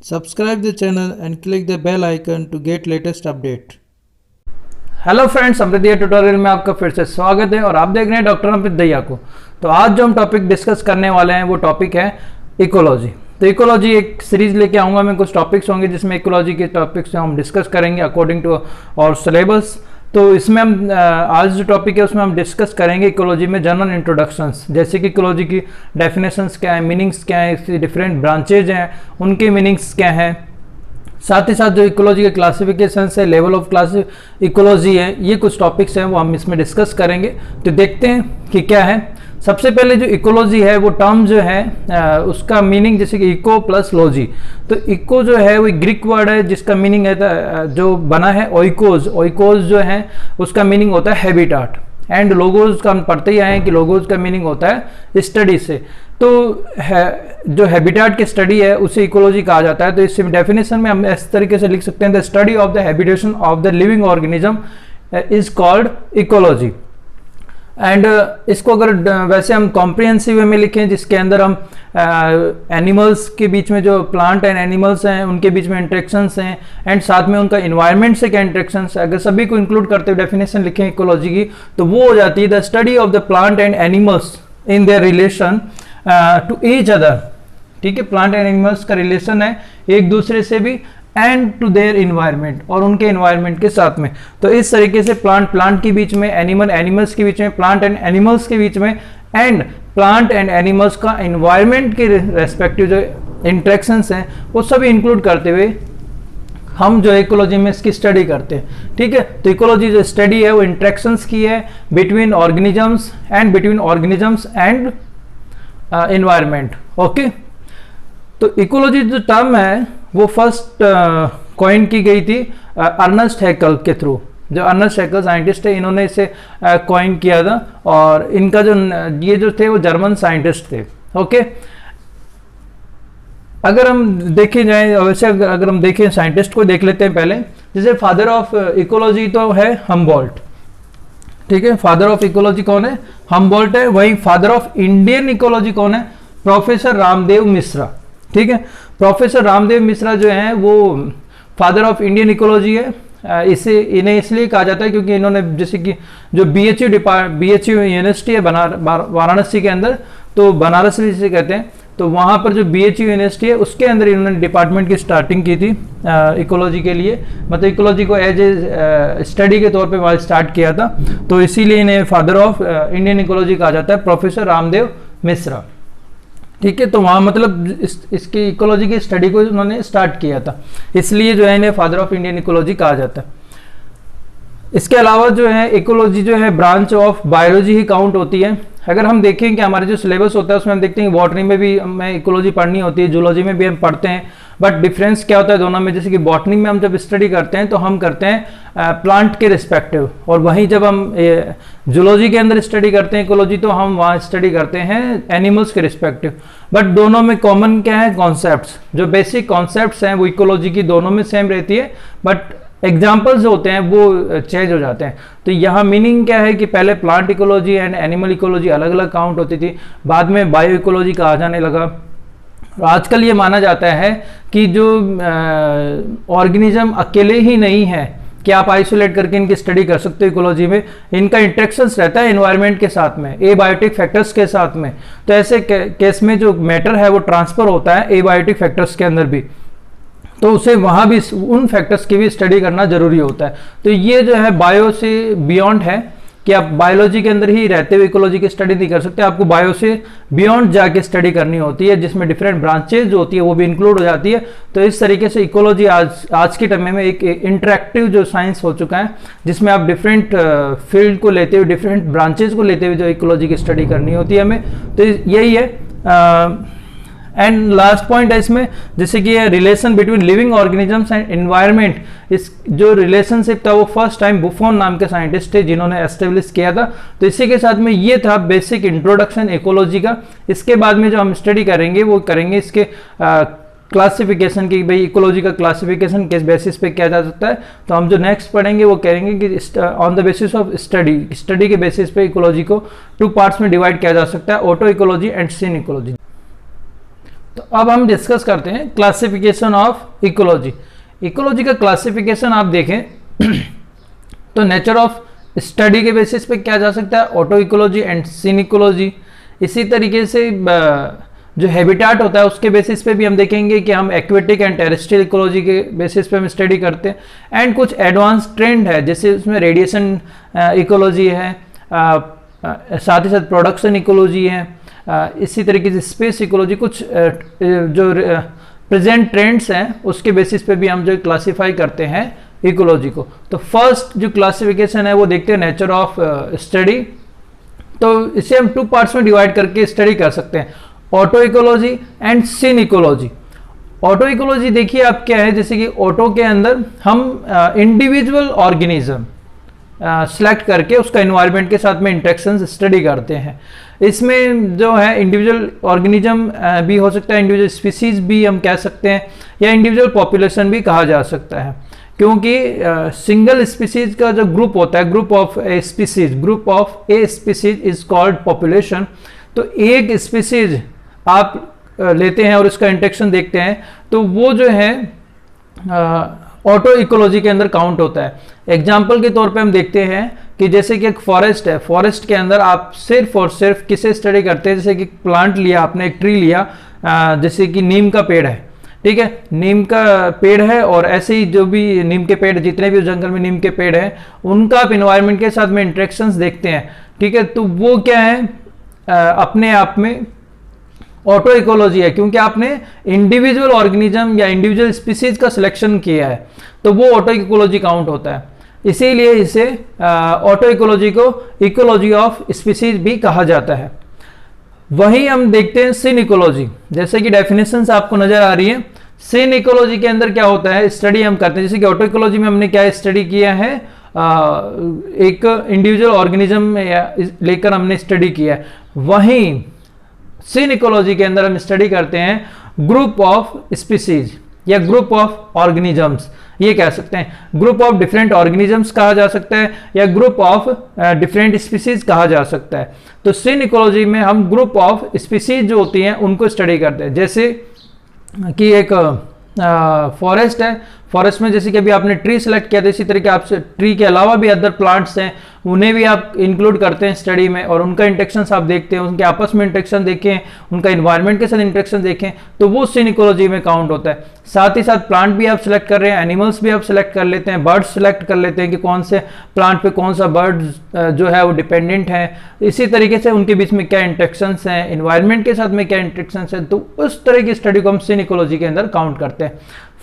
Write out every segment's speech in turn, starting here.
Subscribe the channel and click the bell icon to get latest update. Hello friends, Amrit Dahiya tutorial में आपका फिर से स्वागत है और आप देख रहे हैं डॉक्टर अमृत दहिया को। तो आज जो हम टॉपिक डिस्कस करने वाले हैं वो टॉपिक है इकोलॉजी। तो इकोलॉजी एक सीरीज लेके आऊँगा मैं, कुछ टॉपिक्स होंगे जिसमें इकोलॉजी के टॉपिक्स हम डिस्कस करेंगे अकॉर्डिंग टू और सिलेबस। तो इसमें हम आज जो टॉपिक है उसमें हम डिस्कस करेंगे इकोलॉजी में जनरल इंट्रोडक्शंस, जैसे कि इकोलॉजी की डेफिनेशंस क्या है, मीनिंग्स क्या है, इसकी डिफरेंट ब्रांचेज हैं उनके मीनिंग्स क्या हैं, साथ ही साथ जो इकोलॉजी के क्लासिफिकेशन है, लेवल ऑफ क्लास इकोलॉजी है, ये कुछ टॉपिक्स हैं वो हम इसमें डिस्कस करेंगे। तो देखते हैं कि क्या है। सबसे पहले जो इकोलॉजी है वो टर्म जो है उसका मीनिंग, जैसे कि इको प्लस लॉजी। तो इको जो है वो ग्रीक वर्ड है जिसका मीनिंग है जो बना है ओइकोज। ओइकोज जो है उसका मीनिंग होता है हैबिटाट, एंड लोगोज का हम पढ़ते ही आए हैं कि लोगोज का मीनिंग होता है स्टडी से। तो जो हैबिटाट की स्टडी है उसे इकोलॉजी कहा जाता है। तो इस डेफिनेशन में हम इस तरीके से लिख सकते हैं, the study of the habitation of the living organism is called ecology. And इसको अगर वैसे हम कॉम्प्रिहेंसिव वे में लिखें, जिसके अंदर हम एनिमल्स के बीच में जो प्लांट एंड एनिमल्स हैं उनके बीच में इंटरेक्शंस हैं, एंड साथ में उनका इन्वायरमेंट से क्या इंटरेक्शंस है, अगर सभी को इंक्लूड करते हुए डेफिनेशन लिखें इकोलॉजी की, तो वो हो जाती है the study of the plant and animals in their relation to each other. ठीक है, प्लांट एंड एनिमल्स का रिलेशन है एक दूसरे से भी, एंड टू देयर इन्वायरमेंट, और उनके इन्वायरमेंट के साथ में। तो इस तरीके से प्लांट के बीच में, एनिमल्स के बीच में, प्लांट एंड एनिमल्स के बीच में, एंड प्लांट एंड एनिमल्स का इन्वायरमेंट के रेस्पेक्टिव जो इंटरेक्शंस हैं वो सभी इंक्लूड करते हुए हम जो इकोलॉजी में इसकी स्टडी करते हैं। ठीक है, तो इकोलॉजी जो स्टडी है वो इंटरेक्शंस की है between organisms and environment. Okay, तो इकोलॉजी जो टर्म है वो फर्स्ट कॉइन की गई थी अर्नेस्ट हैकेल के थ्रू। जो अर्नेस्ट हैकेल साइंटिस्ट है, इन्होंने इसे कॉइन किया था, और इनका जो ये जो थे वो जर्मन साइंटिस्ट थे। ओके, अगर हम देखे जाए, वैसे अगर हम देखें साइंटिस्ट को देख लेते हैं पहले। जैसे फादर ऑफ इकोलॉजी तो है हम्बोल्ट। ठीक है, फादर ऑफ इकोलॉजी कौन है? हम्बोल्ट है। वही फादर ऑफ इंडियन इकोलॉजी कौन है? प्रोफेसर रामदेव मिश्रा। ठीक है, प्रोफेसर रामदेव मिश्रा जो है वो फादर ऑफ इंडियन इकोलॉजी है। इन्हें इसलिए कहा जाता है क्योंकि इन्होंने, जैसे कि जो BHU यूनिवर्सिटी है वाराणसी के अंदर, तो बनारस जिसे कहते हैं, तो वहाँ पर जो BHU यूनिवर्सिटी है उसके अंदर इन्होंने डिपार्टमेंट की स्टार्टिंग की थी इकोलॉजी के लिए, मतलब इकोलॉजी को एज ए स्टडी के तौर पे वहाँ स्टार्ट किया था। तो इसीलिए इन्हें फादर ऑफ इंडियन इकोलॉजी कहा जाता है, प्रोफेसर रामदेव मिश्रा। ठीक है, तो वहाँ मतलब इसकी इकोलॉजी की स्टडी को उन्होंने स्टार्ट किया था, इसलिए जो है इन्हें फादर ऑफ इंडियन इकोलॉजी कहा जाता है। इसके अलावा जो है इकोलॉजी जो है branch of biology he count होती है। अगर हम देखें कि हमारे जो सिलेबस होता है उसमें हम देखते हैं कि बॉटनी में भी हमें इकोलॉजी पढ़नी होती है, जूलॉजी में भी हम पढ़ते हैं, बट डिफरेंस क्या होता है दोनों में? जैसे कि बॉटनी में हम जब स्टडी करते हैं तो हम करते हैं प्लांट के रिस्पेक्टिव, और वहीं जब हम जूलॉजी के अंदर स्टडी करते हैं इकोलॉजी तो हम वहाँ स्टडी करते हैं एनिमल्स के रिस्पेक्टिव। बट दोनों में कॉमन क्या है? कॉन्सेप्ट्स, जो बेसिक कॉन्सेप्ट्स हैं वो इकोलॉजी की दोनों में सेम रहती है, बट एग्जाम्पल्स जो होते हैं वो चेंज हो जाते हैं। तो यहाँ मीनिंग क्या है कि पहले plant ecology and animal ecology अलग अलग काउंट होती थी, बाद में बायो इकोलॉजी कहा जाने लगा। आजकल ये माना जाता है कि जो ऑर्गेनिज्म अकेले ही नहीं है कि आप आइसोलेट करके इनकी स्टडी कर सकते हो इकोलॉजी में, इनका इंटरेक्शंस रहता है एनवायरनमेंट के साथ में, एबायोटिक फैक्टर्स के साथ में। तो ऐसे केस में जो मैटर है वो ट्रांसफर होता है एबायोटिक फैक्टर्स के अंदर भी, तो उसे वहाँ भी उन फैक्टर्स की भी स्टडी करना जरूरी होता है। तो ये जो है बायो से बियॉन्ड है कि आप बायोलॉजी के अंदर ही रहते हुए इकोलॉजी की स्टडी नहीं कर सकते, आपको बायो से बियॉन्ड जाके स्टडी करनी होती है, जिसमें डिफरेंट ब्रांचेज जो होती है वो भी इंक्लूड हो जाती है। तो इस तरीके से इकोलॉजी आज के टाइम में एक इंटरेक्टिव जो साइंस हो चुका है, जिसमें आप डिफरेंट फील्ड को लेते हुए, डिफरेंट ब्रांचेज को लेते हुए जो इकोलॉजी की स्टडी करनी होती है हमें। तो यही है। एंड लास्ट पॉइंट है इसमें, जैसे कि relation between living organisms and environment, इस जो रिलेशनशिप था वो फर्स्ट टाइम बुफोन नाम के साइंटिस्ट थे जिन्होंने एस्टेब्लिश किया था। तो इसी के साथ में ये था बेसिक इंट्रोडक्शन इकोलॉजी का। इसके बाद में जो हम स्टडी करेंगे वो करेंगे इसके क्लासिफिकेशन की, भाई इकोलॉजी का क्लासिफिकेशन किस बेसिस पे किया जा सकता है। तो हम जो नेक्स्ट पढ़ेंगे वो करेंगे कि on the basis of study के बेसिस पे इकोलॉजी को 2 पार्ट्स में डिवाइड किया जा सकता है, auto ecology and syn ecology. तो अब हम डिस्कस करते हैं क्लासिफिकेशन ऑफ इकोलॉजी। इकोलॉजी का क्लासिफिकेशन आप देखें तो नेचर ऑफ स्टडी के बेसिस पे क्या जा सकता है, auto ecology and syn ecology. इसी तरीके से जो हैबिटाट होता है उसके बेसिस पे भी हम देखेंगे कि हम एक्वेटिक एंड टेरेस्ट्रियल इकोलॉजी के बेसिस पे हम स्टडी करते हैं। एंड कुछ एडवांस ट्रेंड है, जैसे उसमें रेडिएशन इकोलॉजी है, साथ ही साथ प्रोडक्शन इकोलॉजी है, इसी तरीके से स्पेस इकोलॉजी। कुछ जो प्रेजेंट ट्रेंड्स हैं उसके बेसिस पे भी हम जो क्लासीफाई करते हैं इकोलॉजी को। तो फर्स्ट जो क्लासिफिकेशन है वो देखते हैं नेचर ऑफ स्टडी। तो इसे हम 2 पार्ट्स में डिवाइड करके स्टडी कर सकते हैं, auto ecology and syn ecology. Auto ecology देखिए आप क्या है, जैसे कि ऑटो के अंदर हम इंडिविजुअल ऑर्गेनिज्म सेलेक्ट करके उसका एनवायरनमेंट के साथ में इंटरेक्शंस स्टडी करते हैं। इसमें जो है इंडिविजुअल ऑर्गेनिज्म भी हो सकता है, इंडिविजुअल स्पीसीज भी हम कह सकते हैं, या इंडिविजुअल पॉपुलेशन भी कहा जा सकता है, क्योंकि सिंगल स्पीसीज का जो ग्रुप होता है, group of a species, group of a species is called population. तो एक स्पीसीज आप लेते हैं और उसका इंटरेक्शन देखते हैं तो वो जो है ऑटो इकोलॉजी के अंदर काउंट होता है। एग्जाम्पल के तौर पे हम देखते हैं कि जैसे कि एक फॉरेस्ट है, फॉरेस्ट के अंदर आप सिर्फ और सिर्फ किसे स्टडी करते हैं, जैसे कि प्लांट लिया आपने, एक ट्री लिया, जैसे कि नीम का पेड़ है, ठीक है, नीम का पेड़ है, और ऐसे ही जो भी नीम के पेड़, जितने भी जंगल में नीम के पेड़ हैं उनका आप इन्वायरमेंट के साथ में इंटरेक्शंस देखते हैं, ठीक है। तो वो क्या है, अपने आप में ऑटो इकोलॉजी है, क्योंकि आपने इंडिविजुअल ऑर्गेनिज्म या इंडिविजुअल स्पीसीज का सिलेक्शन किया है, तो वो ऑटो इकोलॉजी काउंट होता है। इसीलिए इसे ऑटो इकोलॉजी को इकोलॉजी ऑफ स्पीसीज भी कहा जाता है। वहीं हम देखते हैं सीन इकोलॉजी, जैसे कि डेफिनेशंस आपको नजर आ रही है। सीन इकोलॉजी के अंदर क्या होता है, स्टडी हम करते हैं, जैसे कि ऑटो इकोलॉजी में हमने क्या स्टडी किया है, एक इंडिविजुअल ऑर्गेनिज्म लेकर हमने स्टडी किया है। वहीं सीन इकोलॉजी के अंदर हम स्टडी करते हैं ग्रुप ऑफ स्पीसीज या ग्रुप ऑफ ऑर्गेनिजम्स, ये कह सकते हैं। ग्रुप ऑफ डिफरेंट ऑर्गेनिजम्स कहा जा सकता है या ग्रुप ऑफ डिफरेंट स्पीसीज कहा जा सकता है। तो सीन इकोलॉजी में हम ग्रुप ऑफ स्पीसीज जो होती हैं उनको स्टडी करते हैं, जैसे कि एक फॉरेस्ट है, फॉरेस्ट में जैसे कि अभी आपने ट्री सेलेक्ट किया था, इसी तरीके आप ट्री के अलावा भी अदर प्लांट्स हैं उन्हें भी आप इंक्लूड करते हैं स्टडी में, और उनका इंटरेक्शंस आप देखते हैं, उनके आपस में इंटरेक्शन देखें, उनका इन्वायरमेंट के साथ इंटरेक्शन देखें, तो वो सीन इकोलॉजी में काउंट होता है। साथ ही साथ प्लांट भी आप सेलेक्ट कर रहे हैं, एनिमल्स भी आप सेलेक्ट कर लेते हैं, बर्ड्स सेलेक्ट कर लेते हैं कि कौन से प्लांट पे कौन सा बर्ड जो है वो डिपेंडेंट है, इसी तरीके से उनके बीच में क्या इंटरेक्शंस हैं, इन्वायरमेंट के साथ में क्या इंटरेक्शंस हैं, तो उस तरह की स्टडी को हम सीन इकोलॉजी के अंदर काउंट करते हैं।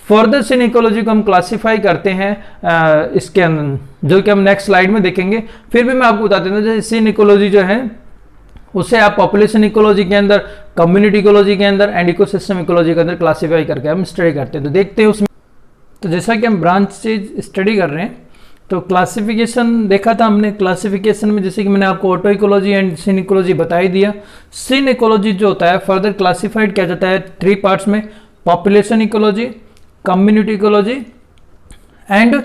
फर्दर सीन इकोलॉजी को हम क्लासिफाई करते हैं इसके अंदर, जो कि हम नेक्स्ट स्लाइड में देखेंगे। फिर भी मैं आपको बताते हैं, जैसे सीन इकोलॉजी जो है उसे आप पॉपुलेशन इकोलॉजी के अंदर, कम्युनिटी इकोलॉजी के अंदर एंड इकोसिस्टम इकोलॉजी के अंदर क्लासिफाई करके हम स्टडी करते हैं। तो देखते हैं उसमें, तो जैसा कि हम ब्रांच से स्टडी कर रहे हैं, तो क्लासिफिकेशन देखा था हमने। क्लासिफिकेशन में जैसे कि मैंने आपको auto ecology and syn ecology बता ही दिया। सीन इकोलॉजी जो होता है फर्दर क्लासिफाइड किया जाता है 3 पार्ट्स में, population ecology, community ecology and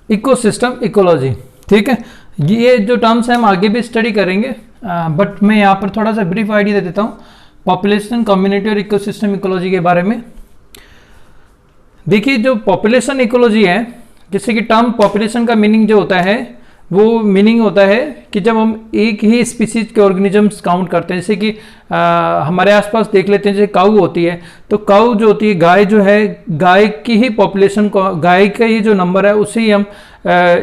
ecosystem ecology, ठीक है। ये जो टर्म्स हैं हम आगे भी स्टडी करेंगे, बट मैं यहाँ पर थोड़ा सा ब्रीफ आइडिया दे देता हूँ पॉपुलेशन, कम्युनिटी और इकोसिस्टम इकोलॉजी के बारे में। देखिए जो पॉपुलेशन इकोलॉजी है, जैसे कि टर्म पॉपुलेशन का मीनिंग जो होता है वो मीनिंग होता है कि जब हम एक ही स्पीसीज के ऑर्गेनिजम्स काउंट करते हैं, जैसे कि हमारे आसपास देख लेते हैं, जैसे काऊ होती है, तो काऊ जो होती है, गाय जो है, गाय की ही पॉपुलेशन को, गाय का ही जो नंबर है उसे ही हम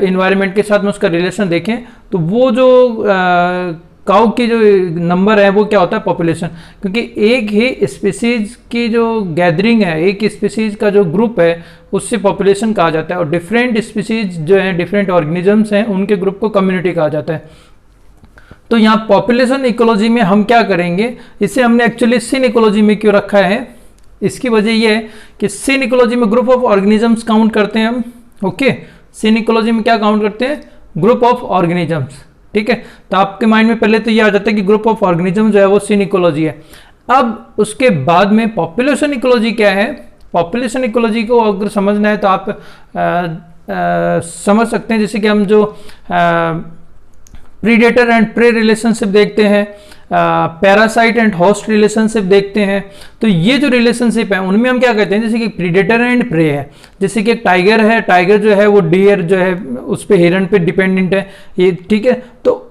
इन्वायरमेंट के साथ में उसका रिलेशन देखें, तो वो जो काऊ की जो नंबर है वो क्या होता है, पॉपुलेशन। क्योंकि एक ही स्पीसीज की जो गैदरिंग है, एक स्पीसीज का जो ग्रुप है, उससे पॉपुलेशन कहा जाता है, और डिफरेंट स्पीसीज जो है, डिफरेंट ऑर्गेनिजम्स हैं, उनके ग्रुप को कम्युनिटी कहा जाता है। तो यहाँ पॉपुलेशन इकोलॉजी में हम क्या करेंगे, इसे हमने एक्चुअली सीन इकोलॉजी में क्यों रखा है, इसकी वजह यह है कि सीन इकोलॉजी में ग्रुप ऑफ ऑर्गेनिजम्स काउंट करते हैं हम, ओके। सीन इकोलॉजी में क्या काउंट करते हैं, ग्रुप ऑफ ऑर्गेनिजम्स, ठीक है। तो आपके माइंड में पहले तो ये आ जाता है कि ग्रुप ऑफ ऑर्गेनिज्म जो है वो सीन इकोलॉजी है। अब उसके बाद में पॉपुलेशन इकोलॉजी क्या है, पॉपुलेशन इकोलॉजी को अगर समझना है तो आप समझ सकते हैं, जैसे कि हम जो प्रीडेटर एंड प्रे रिलेशनशिप देखते हैं, पैरासाइट एंड होस्ट रिलेशनशिप देखते हैं। तो ये जो रिलेशनशिप है उनमें हम क्या कहते हैं, जैसे कि प्रीडेटर एंड प्रे है, जैसे कि एक टाइगर है, टाइगर जो है वो डियर जो है उस पे हिरन पे डिपेंडेंट है ये, ठीक है। तो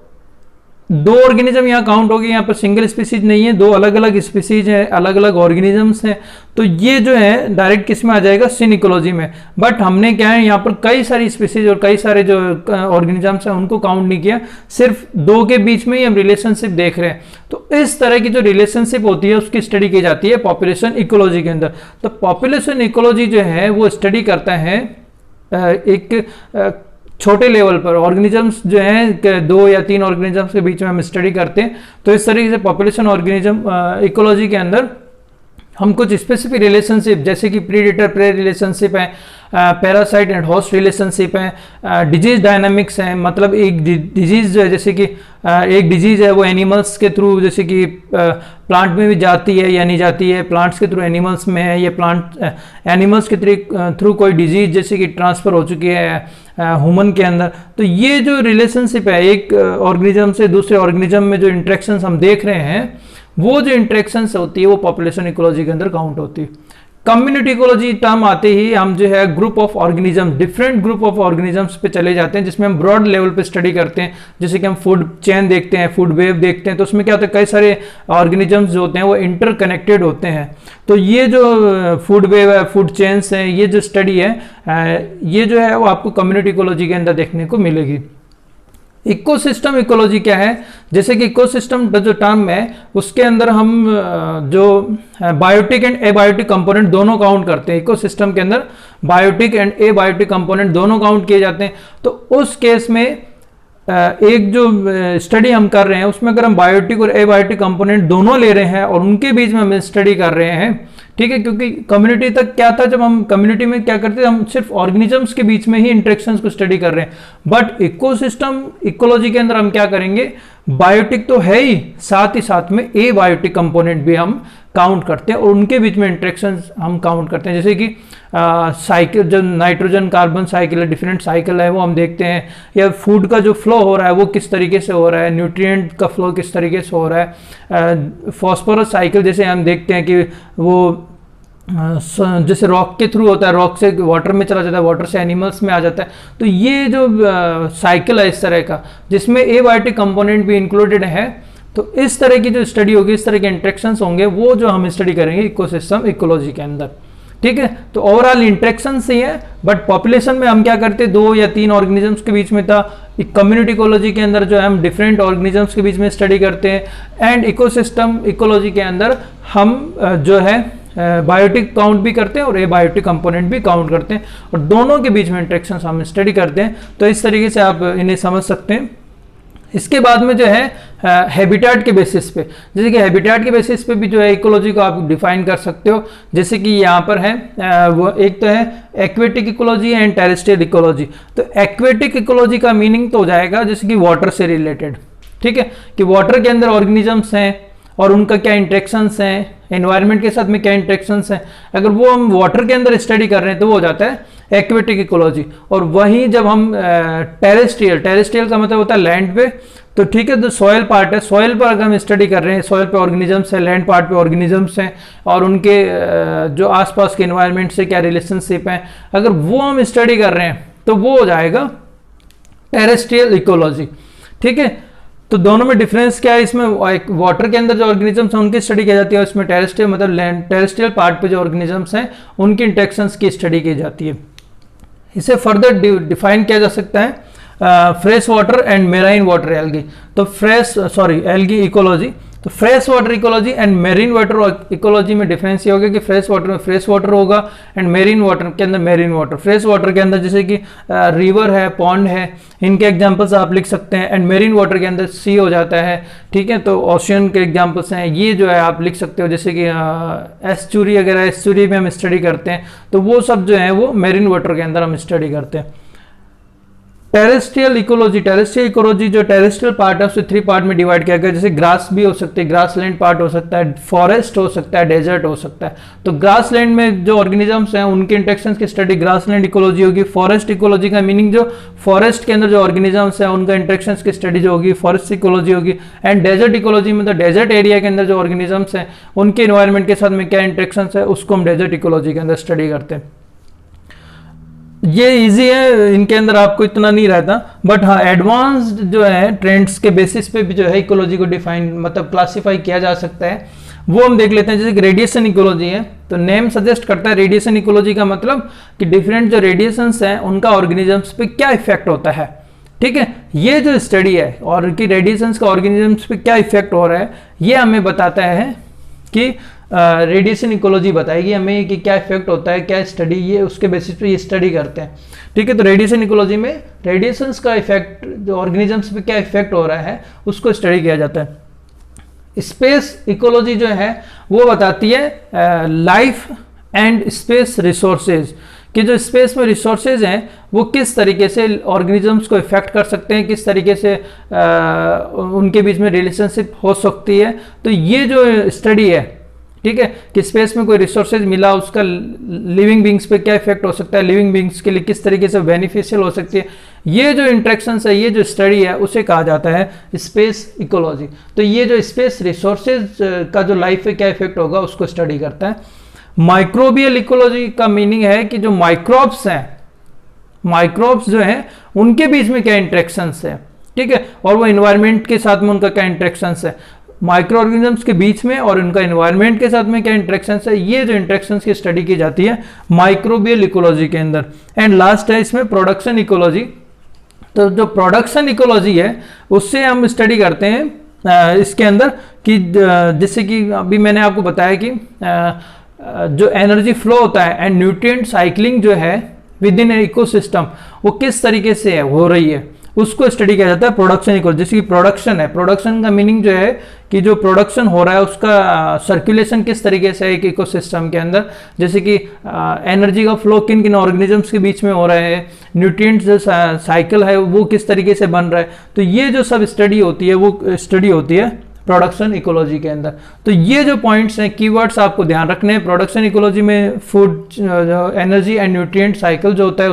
दो ऑर्गेनिज्म यहाँ काउंट होगी, यहाँ पर सिंगल स्पीसीज नहीं है, दो अलग अलग स्पीसीज है, अलग अलग ऑर्गेनिजम्स हैं। तो ये जो है डायरेक्ट किस में आ जाएगा, सिन इकोलॉजी में। बट हमने क्या है यहाँ पर कई सारी स्पीसीज और कई सारे जो ऑर्गेनिजम्स हैं उनको काउंट नहीं किया, सिर्फ दो के बीच में ही हम रिलेशनशिप देख रहे हैं। तो इस तरह की जो रिलेशनशिप होती है उसकी स्टडी की जाती है पॉपुलेशन इकोलॉजी के अंदर। तो पॉपुलेशन इकोलॉजी जो है वो स्टडी करता है एक छोटे लेवल पर ऑर्गेनिजम्स जो हैं, 2 या 3 ऑर्गेनिजम्स के बीच में हम स्टडी करते हैं। तो इस तरीके से पॉपुलेशन ऑर्गेनिज्म इकोलॉजी के अंदर हम कुछ स्पेसिफिक रिलेशनशिप, जैसे कि प्रीडेटर प्रे रिलेशनशिप है, पैरासाइट एंड होस्ट रिलेशनशिप है, डिजीज डायनामिक्स है, मतलब एक डिजीज जो है, जैसे कि एक डिजीज है वो एनिमल्स के थ्रू, जैसे कि प्लांट में भी जाती है या नहीं जाती है, प्लांट्स के थ्रू एनिमल्स में है, या प्लांट एनिमल्स के थ्रू कोई डिजीज जैसे कि ट्रांसफर हो चुकी है ह्यूमन के अंदर। तो ये जो रिलेशनशिप है एक ऑर्गेनिज्म से दूसरे ऑर्गेनिज्म में जो इंटरेक्शंस हम देख रहे हैं, वो जो इंटरेक्शंस होती है वो पॉपुलेशन इकोलॉजी के अंदर काउंट होती है। कम्युनिटी इकोलॉजी टर्म आते ही हम जो है group of organism, different group of organisms पे चले जाते हैं, जिसमें हम ब्रॉड लेवल पे स्टडी करते हैं। जैसे कि हम फूड चेन देखते हैं, फूड वेव देखते हैं, तो उसमें क्या होता है, कई सारे ऑर्गेनिजम्स जो होते हैं वो इंटरकनेक्टेड होते हैं। तो ये जो फूड वेव है, फूड चेन्स है, ये जो स्टडी है ये जो है वो आपको कम्युनिटी इकोलॉजी के अंदर देखने को मिलेगी। इकोसिस्टम इकोलॉजी क्या है, जैसे कि इकोसिस्टम जो टर्म है उसके अंदर हम जो बायोटिक एंड एबायोटिक कंपोनेंट दोनों काउंट करते हैं। इकोसिस्टम के अंदर बायोटिक एंड एबायोटिक कंपोनेंट दोनों काउंट किए जाते हैं। तो उस केस में एक जो स्टडी हम कर रहे हैं उसमें अगर हम बायोटिक और एबायोटिक कंपोनेंट दोनों ले रहे हैं और उनके बीच में हम स्टडी कर रहे हैं, ठीक है, क्योंकि कम्युनिटी तक क्या था, जब हम कम्युनिटी में क्या करते थे, हम सिर्फ ऑर्गेनिजम्स के बीच में ही इंटरेक्शंस को स्टडी कर रहे हैं। बट इकोसिस्टम इकोलॉजी के अंदर हम क्या करेंगे, बायोटिक तो है ही, साथ ही साथ में एबायोटिक कंपोनेंट भी हम काउंट करते हैं और उनके बीच में इंटरेक्शंस हम काउंट करते हैं। जैसे कि साइकिल, जो नाइट्रोजन कार्बन साइकिल है, डिफरेंट साइकिल है, वो हम देखते हैं, या फूड का जो फ्लो हो रहा है वो किस तरीके से हो रहा है, न्यूट्रिएंट का फ्लो किस तरीके से हो रहा है। फॉस्फोरस साइकिल जैसे हम देखते हैं कि वो जैसे रॉक के थ्रू होता है, रॉक से वाटर में चला जाता है, वाटर से एनिमल्स में आ जाता है। तो ये जो साइकिल है इस तरह का, जिसमें एबायोटिक कंपोनेंट भी इंक्लूडेड है। तो इस तरह की जो स्टडी होगी, इस तरह के इंटरेक्शंस होंगे, वो जो हम स्टडी करेंगे इकोसिस्टम इकोलॉजी के अंदर, ठीक है। तो ओवरऑल इंटरेक्शन ही है, बट पॉपुलेशन में हम क्या करते हैं, 2 या 3 ऑर्गेनिजम्स के बीच में था। कम्युनिटी इकोलॉजी के अंदर जो है हम डिफरेंट ऑर्गेनिजम्स के बीच में स्टडी करते हैं, एंड इकोसिस्टम इकोलॉजी के अंदर हम जो है बायोटिक काउंट भी करते हैं और एबायोटिक कंपोनेंट भी काउंट करते हैं, और दोनों के बीच में इंटरेक्शन हम स्टडी करते हैं। तो इस तरीके से आप इन्हें समझ सकते हैं। इसके बाद में जो है हैबिटेट के बेसिस पे, जैसे कि हैबिटेट के बेसिस पे भी जो है इकोलॉजी को आप डिफाइन कर सकते हो। जैसे कि यहाँ पर है वो एक तो है aquatic ecology and terrestrial ecology. तो एक्वेटिक इकोलॉजी का मीनिंग तो हो जाएगा जैसे कि वाटर से रिलेटेड, ठीक है, कि वाटर के अंदर ऑर्गेनिजम्स हैं और उनका क्या इंटरेक्शंस हैं, एनवायरनमेंट के साथ में क्या इंटरेक्शंस हैं, अगर वो हम वाटर के अंदर स्टडी कर रहे हैं तो वो हो जाता है एक्वेटिक इकोलॉजी। और वहीं जब हम टेरेस्ट्रियल का मतलब होता है लैंड पे, तो ठीक है, तो सॉयल पार्ट है, सॉयल पर अगर हम स्टडी कर रहे हैं, सॉयल पे ऑर्गेनिजम्स है, लैंड पार्ट पे ऑर्गेनिजम्स हैं, और उनके जो आसपास के एनवायरनमेंट से क्या रिलेशनशिप है, अगर वो हम स्टडी कर रहे हैं तो वो हो जाएगा टेरेस्ट्रियल इकोलॉजी, ठीक है। तो दोनों में डिफरेंस क्या है, इसमें वाटर के अंदर जो ऑर्गेनिजम्स हैं उनकी स्टडी की जाती है, और इसमें टेरेस्ट्रियल मतलब लैंड टेरेस्ट्रियल पार्ट पे जो ऑर्गेनिजम्स हैं उनकी इंटरेक्शंस की स्टडी की जाती है। इसे फर्दर डिफाइन किया जा सकता है fresh water and marine water algae. तो एल्गी इकोलॉजी, तो fresh water ecology and marine water ecology में डिफरेंस ये होगा कि फ्रेश वाटर में फ्रेश वाटर होगा एंड मेरीन वाटर के अंदर मेरीन वाटर। फ्रेश वाटर के अंदर जैसे कि रिवर है, पॉन्ड है, इनके एग्जांपल्स आप लिख सकते हैं, एंड मेरीन वाटर के अंदर सी हो जाता है, ठीक है। तो ओशियन के एग्जांपल्स हैं, ये जो है आप लिख सकते हो, जैसे कि एस्चुरी, अगर एस्चुरी में हम स्टडी करते हैं तो वो सब जो है वो मेरीन वाटर के अंदर हम स्टडी करते हैं। टेरेस्ट्रियल इकोलॉजी जो टेरेस्ट्रियल पार्ट है उसे 3 पार्ट में डिवाइड किया गया, जैसे ग्रास भी हो सकते हैं, ग्रास लैंड पार्ट हो सकता है, फॉरेस्ट हो सकता है, डेजर्ट हो सकता है। तो ग्रास लैंड में जो ऑर्गेनिजम्स हैं उनके इंटरेक्शंस की स्टडी ग्रास लैंड इकोलॉजी होगी। फॉरेस्ट इकोलॉजी का मीनिंग जो फॉरेस्ट के अंदर जो ऑर्गेनिजम्स हैं उनका इंटरेक्शंस की स्टडी जो होगी फॉरेस्ट इकोलॉजी होगी। एंड डेजर्ट इकोलॉजी में तो डेजर्ट एरिया के अंदर जो ऑर्गेनिजम्स हैं उनके इन्वायरमेंट के साथ में क्या इंटरेक्शंस है उसको हम डेजर्ट इकोलॉजी के अंदर स्टडी करते हैं। ये इजी है, इनके अंदर आपको इतना नहीं रहता, बट हाँ एडवांस्ड जो है ट्रेंड्स के बेसिस पे भी जो है इकोलॉजी को डिफाइन मतलब क्लासिफाई किया जा सकता है, वो हम देख लेते हैं। जैसे रेडिएशन इकोलॉजी है, तो नेम सजेस्ट करता है रेडिएशन इकोलॉजी का मतलब कि डिफरेंट जो रेडिएशंस हैं उनका ऑर्गेनिजम्स पे क्या इफेक्ट होता है। ठीक है, ये जो स्टडी है और कि रेडिएशंस का ऑर्गेनिजम्स पे क्या इफेक्ट हो रहा है ये हमें बताता है कि रेडिएशन इकोलॉजी बताएगी हमें कि क्या इफेक्ट होता है, क्या स्टडी, ये उसके बेसिस पे ये स्टडी करते हैं। ठीक है, तो रेडिएशन इकोलॉजी में रेडिएशंस का इफेक्ट जो ऑर्गेनिजम्स पे क्या इफेक्ट हो रहा है उसको स्टडी किया जाता है। स्पेस इकोलॉजी जो है वो बताती है लाइफ एंड स्पेस रिसोर्सेज, कि जो स्पेस में रिसोर्सेज हैं वो किस तरीके से ऑर्गेनिजम्स को इफेक्ट कर सकते हैं, किस तरीके से उनके बीच में रिलेशनशिप हो सकती है। तो ये जो स्टडी है, ठीक है, कि स्पेस में कोई रिसोर्सेज मिला उसका लिविंग बींग्स पे क्या इफेक्ट हो सकता है, लिविंग बींग्स के लिए किस तरीके से बेनिफिशियल हो सकती है, ये जो इंटरेक्शंस है, ये जो स्टडी है उसे कहा जाता है स्पेस इकोलॉजी। तो ये जो स्पेस रिसोर्सेज का जो लाइफ पे क्या इफेक्ट होगा उसको स्टडी करता है। माइक्रोबियल इकोलॉजी का मीनिंग है कि जो माइक्रोब्स हैं, माइक्रोब्स जो हैं उनके बीच में क्या इंटरेक्शंस है, ठीक है, और वो एनवायरनमेंट के साथ में उनका क्या इंटरेक्शंस है, माइक्रो ऑर्गेनिजम्स के बीच में और उनका एनवायरनमेंट के साथ में क्या इंटरेक्शंस है, ये जो इंटरेक्शंस की स्टडी की जाती है माइक्रोबियल इकोलॉजी के अंदर। एंड लास्ट है इसमें प्रोडक्शन इकोलॉजी। तो जो प्रोडक्शन इकोलॉजी है उससे हम स्टडी करते हैं इसके अंदर कि जैसे कि अभी मैंने आपको बताया कि जो एनर्जी फ्लो होता है एंड न्यूट्रिएंट साइक्लिंग जो है विद इन इकोसिस्टम वो किस तरीके से हो रही है उसको स्टडी किया जाता है प्रोडक्शन इकोलॉजी। जैसे कि प्रोडक्शन है, प्रोडक्शन का मीनिंग जो है कि जो प्रोडक्शन हो रहा है उसका सर्कुलेशन किस तरीके से है एक इकोसिस्टम के अंदर, जैसे कि एनर्जी का फ्लो किन किन ऑर्गेनिजम्स के बीच में हो रहा है, न्यूट्रिएंट्स जो साइकिल है वो किस तरीके से बन रहा है। तो ये जो सब स्टडी होती है वो स्टडी होती है प्रोडक्शन इकोलॉजी के अंदर। तो ये जो पॉइंट्स हैं, कीवर्ड्स आपको ध्यान रखने हैं। प्रोडक्शन इकोलॉजी में food, energy and nutrient cycle जो होता है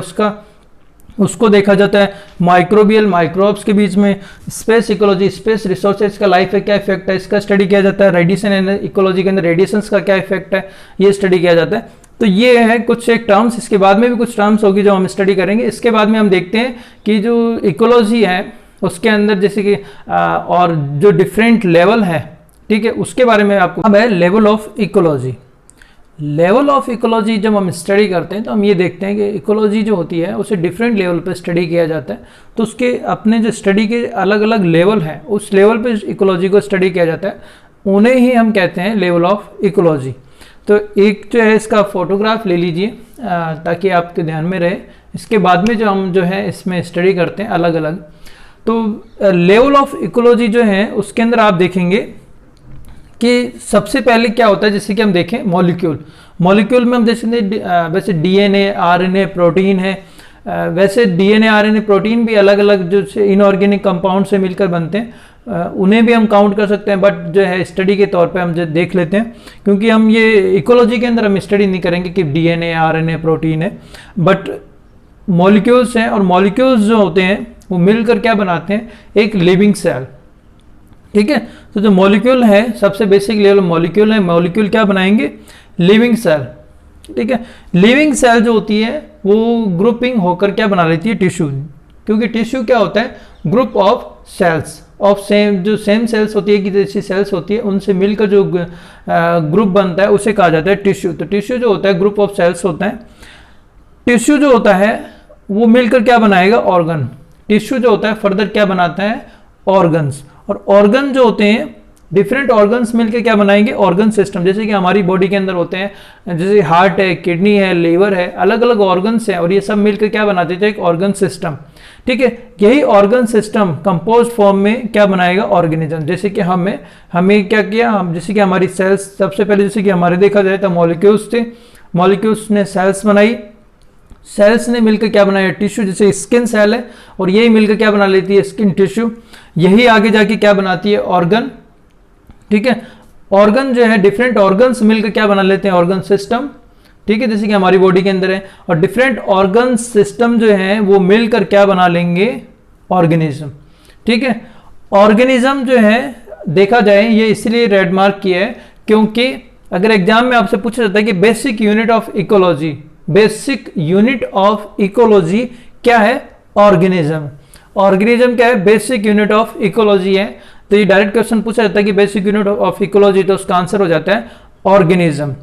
उसको देखा जाता है। माइक्रोबियल, माइक्रोब्स के बीच में। स्पेस इकोलॉजी, स्पेस रिसोर्सेज का लाइफ है क्या इफेक्ट है इसका स्टडी किया जाता है। रेडिएशन इकोलॉजी के अंदर रेडिएशंस का क्या इफेक्ट है ये स्टडी किया जाता है। तो ये है कुछ एक टर्म्स, इसके बाद में भी कुछ टर्म्स होगी जो हम स्टडी करेंगे। इसके बाद में हम देखते हैं कि जो इकोलॉजी है उसके अंदर जैसे कि और जो डिफरेंट लेवल है, ठीक है, उसके बारे में आपको। अब है level of ecology. Level of ecology जब हम स्टडी करते हैं तो हम ये देखते हैं कि इकोलॉजी जो होती है उसे डिफरेंट लेवल पर स्टडी किया जाता है। तो उसके अपने जो स्टडी के अलग अलग लेवल हैं उस लेवल पे इकोलॉजी को स्टडी किया जाता है, उन्हें ही हम कहते हैं लेवल ऑफ इकोलॉजी। तो एक जो है इसका फोटोग्राफ ले लीजिए ताकि आपके ध्यान में रहे। इसके बाद में जो हम जो है इसमें स्टडी करते हैं अलग अलग। तो लेवल ऑफ इकोलॉजी जो है उसके अंदर आप देखेंगे कि सबसे पहले क्या होता है, जैसे कि हम देखें मॉलिक्यूल। मॉलिक्यूल में हम देखेंगे वैसे डीएनए, आरएनए, प्रोटीन है। वैसे डीएनए, आरएनए, प्रोटीन भी अलग अलग जो इनऑर्गेनिक कंपाउंड से मिलकर बनते हैं, उन्हें भी हम काउंट कर सकते हैं, बट जो है स्टडी के तौर पे हम जो देख लेते हैं, क्योंकि हम ये इकोलॉजी के अंदर हम स्टडी नहीं करेंगे कि डीएनए, आरएनए, प्रोटीन है, बट मॉलिक्यूल्स हैं। और मॉलिक्यूल्स जो होते हैं वो मिलकर क्या बनाते हैं, एक लिविंग सेल। ठीक है, तो जो मॉलिक्यूल है सबसे बेसिक लेवल मॉलिक्यूल है। मॉलिक्यूल क्या बनाएंगे, लिविंग सेल। ठीक है, लिविंग सेल जो होती है वो ग्रुपिंग होकर क्या बना लेती है, टिश्यू। क्योंकि टिश्यू क्या होता है, group of cells of same, जो सेम सेल्स होती है कि जैसी सेल्स होती है उनसे मिलकर जो ग्रुप बनता है उसे कहा जाता है टिश्यू। तो टिश्यू जो होता है ग्रुप ऑफ सेल्स होता है। टिश्यू जो होता है वो मिलकर क्या बनाएगा, ऑर्गन। टिश्यू जो होता है फर्दर क्या बनाता है, ऑर्गन्स। और ऑर्गन जो होते हैं डिफरेंट ऑर्गन्स मिलकर क्या बनाएंगे, ऑर्गन सिस्टम। जैसे कि हमारी बॉडी के अंदर होते हैं, जैसे हार्ट है, किडनी है, लीवर है, अलग अलग ऑर्गन्स हैं और ये सब मिलकर क्या बनाते थे, एक ऑर्गन सिस्टम। ठीक है, यही ऑर्गन सिस्टम कंपोज फॉर्म में क्या बनाएगा, ऑर्गेनिज्म। जैसे कि हमें क्या किया, हम जैसे कि हमारी सेल्स, सबसे पहले जैसे कि हमारे देखा जाए तो मॉलिक्यूल्स थे, मॉलिक्यूल्स ने सेल्स बनाई, सेल्स ने मिलकर क्या बनाया, टिश्यू। जैसे स्किन सेल है और यही मिलकर क्या बना लेती है, स्किन टिश्यू। यही आगे जाके क्या बनाती है, ऑर्गन। ठीक है, ऑर्गन जो है, डिफरेंट ऑर्गन्स मिलकर क्या बना लेते हैं, ऑर्गन सिस्टम। ठीक है, जैसे कि हमारी बॉडी के अंदर है, और डिफरेंट ऑर्गन सिस्टम जो है वो मिलकर क्या बना लेंगे, ऑर्गेनिज्म। ठीक है, ऑर्गेनिज्म जो है देखा जाए, ये इसलिए रेड मार्क किया है क्योंकि अगर एग्जाम में आपसे पूछा जाता है कि basic unit of ecology, basic unit of ecology क्या है, ऑर्गेनिज्म। ऑर्गेनिज्म क्या है, बेसिक यूनिट ऑफ इकोलॉजी है। तो ये डायरेक्ट क्वेश्चन पूछा जाता है कि बेसिक यूनिट ऑफ इकोलॉजी, तो उसका आंसर हो जाता है ऑर्गेनिज्म,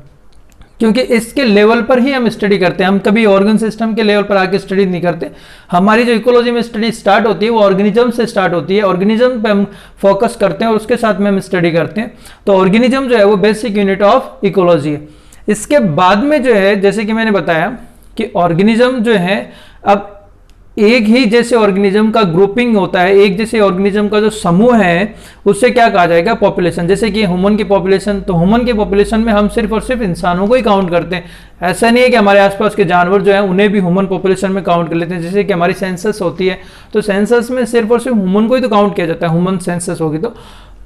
क्योंकि इसके लेवल पर ही हम स्टडी करते हैं। हम कभी ऑर्गन सिस्टम के लेवल पर आके स्टडी नहीं करते। हमारी जो इकोलॉजी में स्टडी स्टार्ट होती है वो ऑर्गेनिज्म से स्टार्ट होती है। ऑर्गेनिज्म पे हम फोकस करते हैं और उसके साथ में हम स्टडी करते हैं। तो ऑर्गेनिज्म जो है वो बेसिक यूनिट ऑफ इकोलॉजी है। इसके बाद में जो है, जैसे कि मैंने बताया कि ऑर्गेनिज्म जो है, अब एक ही जैसे ऑर्गेनिज्म का ग्रुपिंग होता है, एक जैसे ऑर्गेनिज्म का जो समूह है उससे क्या कहा जाएगा, पॉपुलेशन। जैसे कि ह्यूमन की पॉपुलेशन, तो ह्यूमन की पॉपुलेशन में हम सिर्फ और सिर्फ इंसानों को ही काउंट करते हैं। ऐसा नहीं है कि हमारे आसपास के जानवर जो है उन्हें भी ह्यूमन पॉपुलेशन में काउंट कर लेते हैं। जैसे कि हमारी सेंसस होती है, तो सेंसस में सिर्फ और सिर्फ ह्यूमन को ही तो काउंट किया जाता है, ह्यूमन सेंसस होगी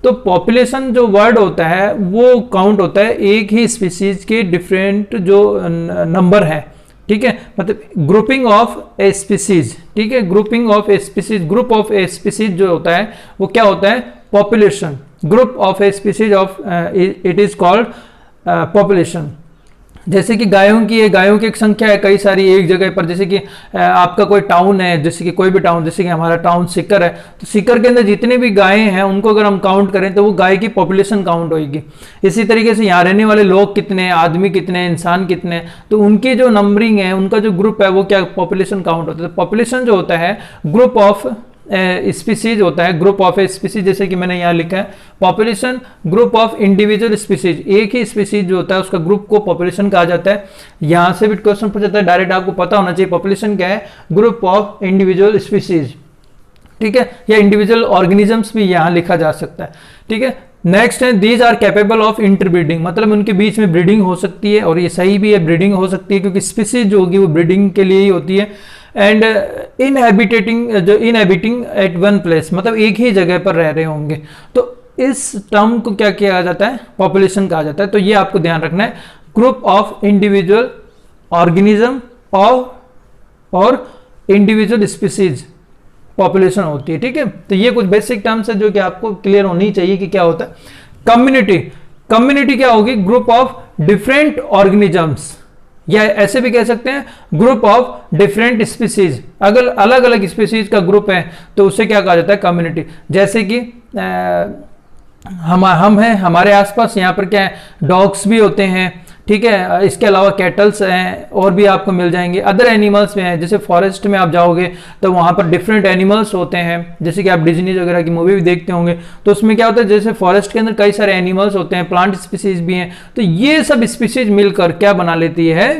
तो पॉपुलेशन जो वर्ड होता है वो काउंट होता है एक ही स्पीसीज के डिफरेंट जो नंबर है। ठीक है, मतलब ग्रुपिंग ऑफ ए स्पीसीज। ठीक है, grouping of a species, group of a species जो होता है वो क्या होता है, population. Group of a species of it is called population. जैसे कि गायों की है, गायों की एक संख्या है कई सारी एक जगह पर। जैसे कि आपका कोई टाउन है, जैसे कि कोई भी टाउन, जैसे कि हमारा टाउन सीकर है, तो सीकर के अंदर जितने भी गायें हैं उनको अगर हम काउंट करें तो वो गाय की पॉपुलेशन काउंट होगी। इसी तरीके से यहाँ रहने वाले लोग कितने हैं, आदमी कितने हैं, इंसान कितने हैं, तो उनकी जो नंबरिंग है, उनका जो ग्रुप है वो क्या, पॉपुलेशन काउंट होता है। तो पॉपुलेशन जो होता है ग्रुप ऑफ स्पीसीज होता है, ग्रुप ऑफ ए स्पीसीज। जैसे कि मैंने यहाँ लिखा है population group of individual species. एक ही स्पीसीज जो होता है उसका ग्रुप को पॉपुलेशन कहा जाता है। यहाँ से भी क्वेश्चन पूछा जाता है, डायरेक्ट आपको पता होना चाहिए पॉपुलेशन क्या है, ग्रुप ऑफ इंडिविजुअल स्पीसीज। ठीक है, या इंडिविजुअल ऑर्गेनिजम्स भी यहाँ लिखा जा सकता है। ठीक है, नेक्स्ट है these are capable of interbreeding, मतलब उनके बीच में ब्रीडिंग हो सकती है, और ये सही भी है, ब्रीडिंग हो सकती है क्योंकि स्पीसीज जो होगी वो ब्रीडिंग के लिए ही होती है। And inhabiting at one place, मतलब एक ही जगह पर रह रहे होंगे। तो इस टर्म को क्या किया जाता है, पॉपुलेशन कहा जाता है। तो ये आपको ध्यान रखना है, ग्रुप ऑफ इंडिविजुअल ऑर्गेनिज्म और इंडिविजुअल स्पीसीज पॉपुलेशन होती है। ठीक है, तो ये कुछ बेसिक टर्म्स है जो कि आपको क्लियर होनी चाहिए कि क्या होता है। कम्युनिटी, कम्युनिटी क्या होगी, ग्रुप ऑफ डिफरेंट ऑर्गेनिजम्स, या ऐसे भी कह सकते हैं ग्रुप ऑफ डिफरेंट स्पीसीज। अगर अलग अलग स्पीसीज का ग्रुप है तो उसे क्या कहा जाता है, कम्युनिटी। जैसे कि हम हैं, हमारे आसपास यहाँ पर क्या है, डॉग्स भी होते हैं। ठीक है, इसके अलावा कैटल्स हैं और भी आपको मिल जाएंगे, अदर एनिमल्स में हैं। जैसे फॉरेस्ट में आप जाओगे तो वहाँ पर डिफरेंट एनिमल्स होते हैं, जैसे कि आप डिज्नी वगैरह की मूवी भी देखते होंगे, तो उसमें क्या होता है, जैसे फॉरेस्ट के अंदर कई सारे एनिमल्स होते हैं, प्लांट स्पीसीज भी हैं, तो ये सब स्पीसीज मिलकर क्या बना लेती है,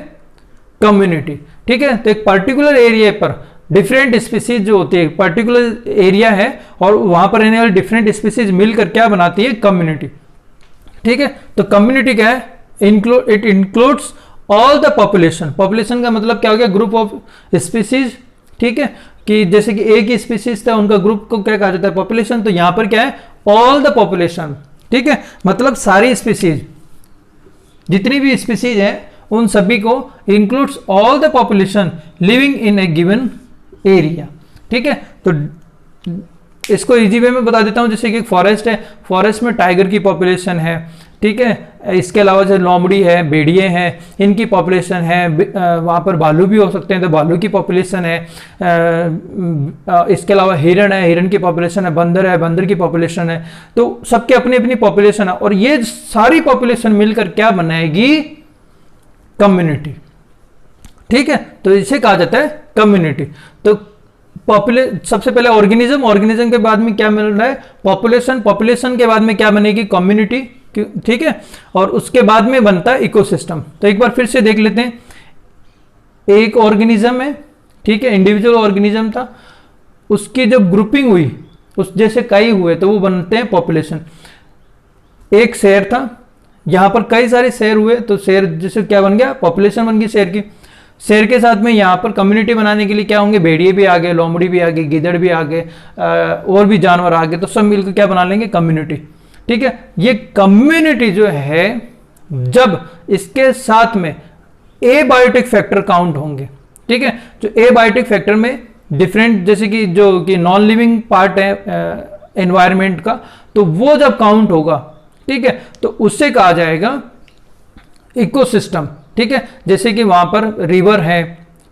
कम्युनिटी। ठीक है, तो एक पर्टिकुलर एरिया पर डिफरेंट स्पीसीज जो होती है, पर्टिकुलर एरिया है और वहां पर रहने वाले डिफरेंट स्पीसीज मिलकर क्या बनाती है, कम्युनिटी। ठीक है, तो कम्युनिटी क्या है, it includes all the population. Population का मतलब क्या हो गया, ग्रुप ऑफ स्पीसीज। ठीक है, कि जैसे कि एक ही स्पीसीज था, उनका ग्रुप को क्या कहा जाता है, पॉपुलेशन। तो यहां पर क्या है, ऑल द पॉपुलेशन। ठीक है, मतलब सारी स्पीसीज, जितनी भी स्पीसीज है उन सभी को includes all the population living in A given area. ठीक है, तो इसको इजी वे में बता देता हूं, जैसे कि फॉरेस्ट है, फॉरेस्ट में टाइगर की पॉपुलेशन है। ठीक है, इसके अलावा जो लोमड़ी है, भेड़िए हैं, इनकी पॉपुलेशन है। वहाँ पर भालू भी हो सकते हैं तो भालू की पॉपुलेशन है। इसके अलावा हिरण है, हिरण की पॉपुलेशन है। बंदर है, बंदर की पॉपुलेशन है। तो सबके अपनी अपनी पॉपुलेशन है और ये सारी पॉपुलेशन मिलकर क्या बनाएगी, कम्युनिटी। ठीक है, तो इसे कहा जाता है कम्युनिटी। तो सबसे पहले ऑर्गेनिज्म, ऑर्गेनिज्म के बाद में क्या मिल रहा है, पॉपुलेशन, पॉपुलेशन के बाद में क्या बनेगी, कम्युनिटी। ठीक है, और उसके बाद में बनता है इकोसिस्टम। तो एक बार फिर से देख लेते हैं, एक ऑर्गेनिज्म है, ठीक है, इंडिविजुअल ऑर्गेनिज्म था, उसकी जब ग्रुपिंग हुई, उस जैसे कई हुए तो वो बनते हैं पॉपुलेशन। एक शहर था, यहां पर कई सारे शहर हुए तो शहर जैसे क्या बन गया, पॉपुलेशन बन गई शहर की। शेर के साथ में यहाँ पर कम्युनिटी बनाने के लिए क्या होंगे, भेड़िए भी आ गए, लोमड़ी भी आ गए, गिदड़ भी आ गए, और भी जानवर आ गए, तो सब मिलकर क्या बना लेंगे, कम्युनिटी। ठीक है, ये कम्युनिटी जो है जब इसके साथ में एबायोटिक फैक्टर काउंट होंगे, ठीक है, जो एबायोटिक फैक्टर में डिफरेंट, जैसे कि जो कि नॉन लिविंग पार्ट है एनवायरमेंट का, तो वो जब काउंट होगा, ठीक है, तो उससे कहा जाएगा इकोसिस्टम। ठीक है, जैसे कि वहां पर रिवर है,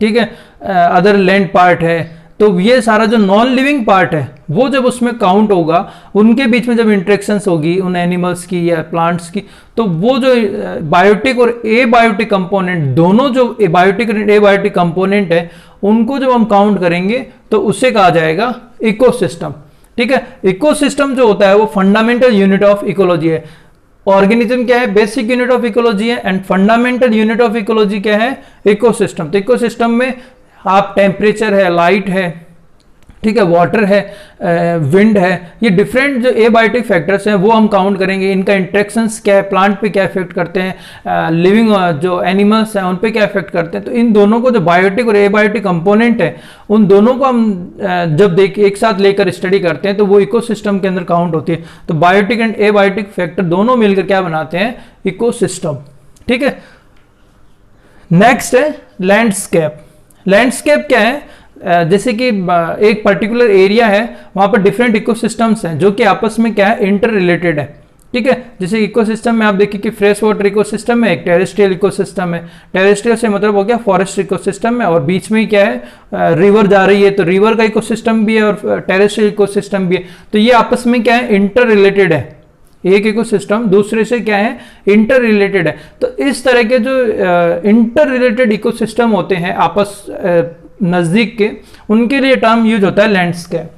ठीक है, अदर लैंड पार्ट है, तो ये सारा जो नॉन लिविंग पार्ट है वो जब उसमें काउंट होगा, उनके बीच में जब इंटरेक्शंस होगी उन एनिमल्स की या प्लांट्स की, तो वो जो बायोटिक और एबायोटिक कंपोनेंट, दोनों जो बायोटिक और एबायोटिक कंपोनेंट है, उनको जब हम काउंट करेंगे तो उससे कहा जाएगा इकोसिस्टम। ठीक है, इकोसिस्टम जो होता है वो फंडामेंटल यूनिट ऑफ इकोलॉजी है। ऑर्गेनिज्म क्या है, बेसिक यूनिट ऑफ इकोलॉजी है, and fundamental unit of ecology क्या है, इकोसिस्टम। तो इकोसिस्टम में आप टेम्परेचर है, लाइट है, ठीक है, वाटर है, विंड है, ये डिफरेंट जो एबायोटिक फैक्टर्स हैं वो हम काउंट करेंगे, इनका इंटरेक्शंस क्या है, प्लांट पे क्या इफेक्ट करते हैं, लिविंग जो एनिमल्स हैं उन पे क्या इफेक्ट करते हैं। तो इन दोनों को जो बायोटिक और एबायोटिक कंपोनेंट है, उन दोनों को हम जब एक साथ लेकर स्टडी करते हैं तो वो इकोसिस्टम के अंदर काउंट होती है। तो बायोटिक एंड एबायोटिक फैक्टर दोनों मिलकर क्या बनाते हैं, इकोसिस्टम। ठीक है, नेक्स्ट है लैंडस्केप। लैंडस्केप क्या है, जैसे कि एक पर्टिकुलर एरिया है, वहां पर डिफरेंट इकोसिस्टम्स हैं जो कि आपस में क्या है, इंटर रिलेटेड है। ठीक है, जैसे इकोसिस्टम में आप देखिए कि फ्रेश वाटर इकोसिस्टम है, एक टेरेस्ट्रियल इकोसिस्टम है। टेरेस्ट्रियल से मतलब हो गया फॉरेस्ट इकोसिस्टम है, और बीच में क्या है, रिवर जा रही है, तो रिवर का इकोसिस्टम भी है और टेरेस्ट्रियल इकोसिस्टम भी है। तो ये आपस में क्या है, इंटर रिलेटेड है, एक इकोसिस्टम दूसरे से क्या है, इंटर रिलेटेड है। तो इस तरह के जो इंटर रिलेटेड इकोसिस्टम होते हैं आपस नजदीक के, उनके लिए टर्म यूज होता है लैंडस्केप।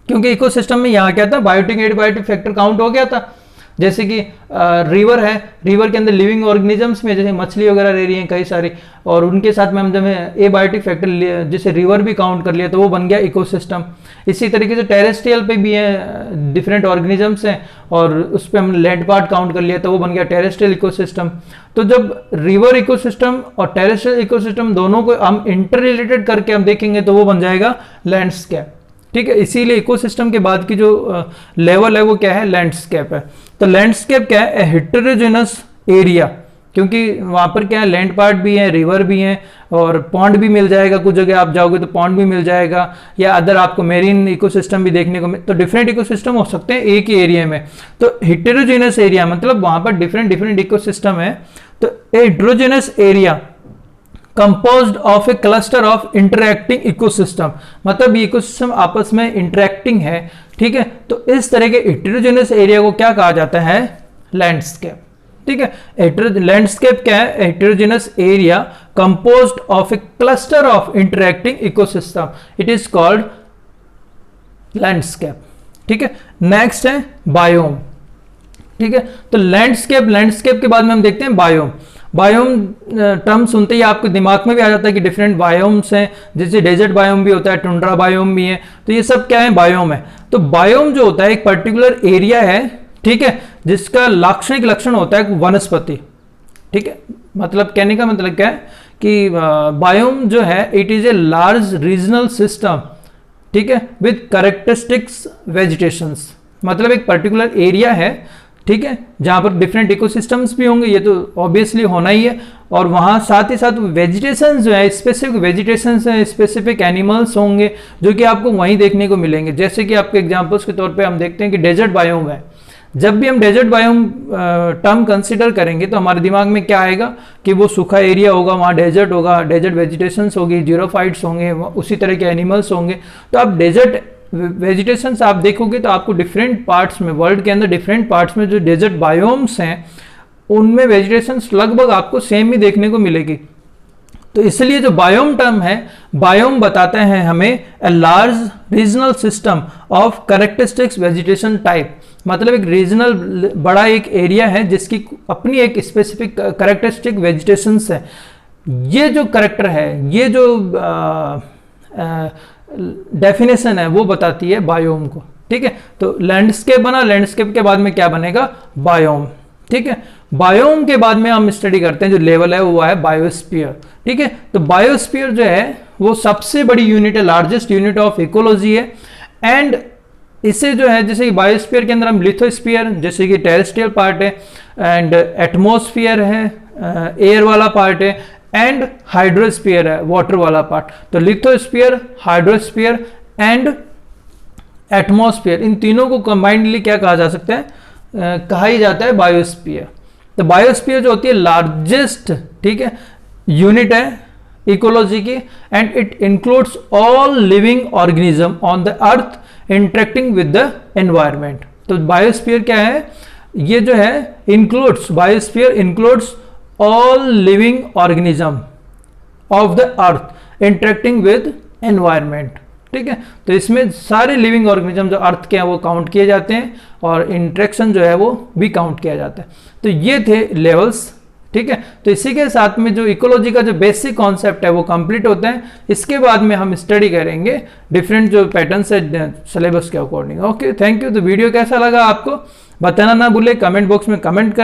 क्योंकि इकोसिस्टम में यहाँ क्या था, बायोटिक एबायोटिक फैक्टर काउंट हो गया था। जैसे कि रिवर है, रिवर के अंदर लिविंग ऑर्गेनिजम्स में जैसे मछली वगैरह रह रही हैं कई सारी, और उनके साथ में हम जब एबायोटिक फैक्टर जैसे रिवर भी काउंट कर लिया तो वो बन गया इकोसिस्टम। इसी तरीके से टेरेस्ट्रियल पे भी है, डिफरेंट ऑर्गेनिजम्स हैं, और उस पर हम लैंड पार्ट काउंट कर लिया तो वो बन गया टेरेस्ट्रियल इकोसिस्टम। तो जब रिवर इकोसिस्टम और टेरेस्ट्रियल इकोसिस्टम दोनों को हम इंटर रिलेटेड करके हम देखेंगे तो वो बन जाएगा लैंडस्केप। ठीक है, इसीलिए इकोसिस्टम के बाद की जो लेवल है वो क्या है, लैंडस्केप है। तो लैंडस्केप क्या है, हेटेरोजेनस एरिया, क्योंकि वहां पर क्या है, लैंड पार्ट भी है, रिवर भी है, और पॉन्ड भी मिल जाएगा, कुछ जगह आप जाओगे तो पॉन्ड भी मिल जाएगा, या अदर आपको मेरीन इकोसिस्टम भी देखने को तो डिफरेंट इकोसिस्टम हो सकते हैं एक ही एरिया में। तो हेटेरोजेनस एरिया मतलब वहां पर डिफरेंट डिफरेंट इकोसिस्टम है। तो heterogeneous area composed of A cluster of interacting ecosystem, मतलब ये इकोसिस्टम आपस में इंटरैक्टिंग है। ठीक है, तो इस तरह के हेटेरोजेनस एरिया को क्या कहा जाता है, लैंडस्केप। ठीक है, लैंडस्केप क्या है, heterogeneous area composed of A cluster of interacting ecosystem, it is called landscape. ठीक है, नेक्स्ट है बायोम। ठीक है, तो लैंडस्केप के बाद में हम देखते हैं बायोम। बायोम टर्म सुनते ही आपके दिमाग में भी आ जाता है कि डिफरेंट बायोम्स हैं, जैसे डेजर्ट बायोम भी होता है, टुंड्रा बायोम भी है, तो ये सब क्या है, बायोम है। तो बायोम जो होता है एक पर्टिकुलर एरिया है, ठीक है, जिसका लाक्षणिक लक्षण होता है वनस्पति। ठीक है, मतलब कहने का मतलब क्या है कि बायोम जो है it is a large regional system, ठीक है, विद कैरेक्टरिस्टिक्स वेजिटेशंस, मतलब एक पर्टिकुलर एरिया है, ठीक है, जहां पर डिफरेंट इकोसिस्टम्स भी होंगे, ये तो ऑब्वियसली होना ही है, और वहां साथ ही साथ वेजिटेशन जो है, स्पेसिफिक वेजिटेशन है, स्पेसिफिक एनिमल्स होंगे जो कि आपको वहीं देखने को मिलेंगे। जैसे कि आपके एग्जांपल्स के तौर पे हम देखते हैं कि डेजर्ट बायोम है। जब भी हम डेजर्ट बायोम टर्म कंसीडर करेंगे तो हमारे दिमाग में क्या आएगा कि वो सूखा एरिया होगा, वहाँ डेजर्ट होगा, डेजर्ट वेजिटेशंस होगी, जीरोफाइट्स होंगे, उसी तरह के एनिमल्स होंगे। तो आप डेजर्ट वेजिटेशंस आप देखोगे तो आपको डिफरेंट पार्ट्स में, वर्ल्ड के अंदर डिफरेंट पार्ट्स में जो डेजर्ट बायोम्स हैं उनमें वेजिटेशंस लगभग आपको सेम ही देखने को मिलेगी। तो इसलिए जो बायोम टर्म है, बायोम बताते हैं हमें a large regional system of characteristics vegetation type, मतलब एक रीजनल बड़ा एक एरिया है जिसकी अपनी एक स्पेसिफिक कैरेक्टरिस्टिक वेजिटेशंस है। ये जो करेक्टर है, ये जो डेफिनेशन है वो बताती है बायोम को। ठीक है, तो लैंडस्केप बना, लैंडस्केप के बाद में क्या बनेगा, बायोम। ठीक है, बायोम के बाद में हम स्टडी करते हैं जो लेवल है वो है बायोस्फीयर। ठीक है, तो बायोस्फीयर जो है वो सबसे बड़ी यूनिट है, लार्जेस्ट यूनिट ऑफ इकोलॉजी है। एंड इसे जो है जैसे कि बायोस्फीयर के अंदर हम लिथोस्फीयर जैसे कि टेरेस्ट्रियल पार्ट है, एंड एटमॉस्फेयर है एयर वाला पार्ट है, एंड हाइड्रोस्फीयर है वाटर वाला पार्ट। तो लिथोस्फीयर, हाइड्रोस्फीयर एंड एटमॉस्फेयर, इन तीनों को कंबाइंडली क्या कहा जा सकता है, कहा ही जाता है बायोस्फीयर। तो बायोस्फीयर जो होती है लार्जेस्ट, ठीक है, यूनिट है इकोलॉजी की, and it includes all living organism on the earth interacting with the environment. तो बायोस्फीयर क्या है, ये जो है includes, biosphere includes all living organism of the earth interacting with environment. ठीक है, तो इसमें सारे लिविंग ऑर्गेनिज्म जो अर्थ के हैं वो काउंट किए जाते हैं, और इंटरेक्शन जो है वो भी काउंट किया जाता है। तो ये थे लेवल्स। ठीक है, तो इसी के साथ में जो इकोलॉजी का जो बेसिक कॉन्सेप्ट है वो कंप्लीट होता है। इसके बाद में हम स्टडी करेंगे डिफरेंट जो पैटर्न्स है सिलेबस के अकॉर्डिंग। Okay, thank you. तो वीडियो कैसा लगा आपको बताना ना भूले, कमेंट बॉक्स में कमेंट कर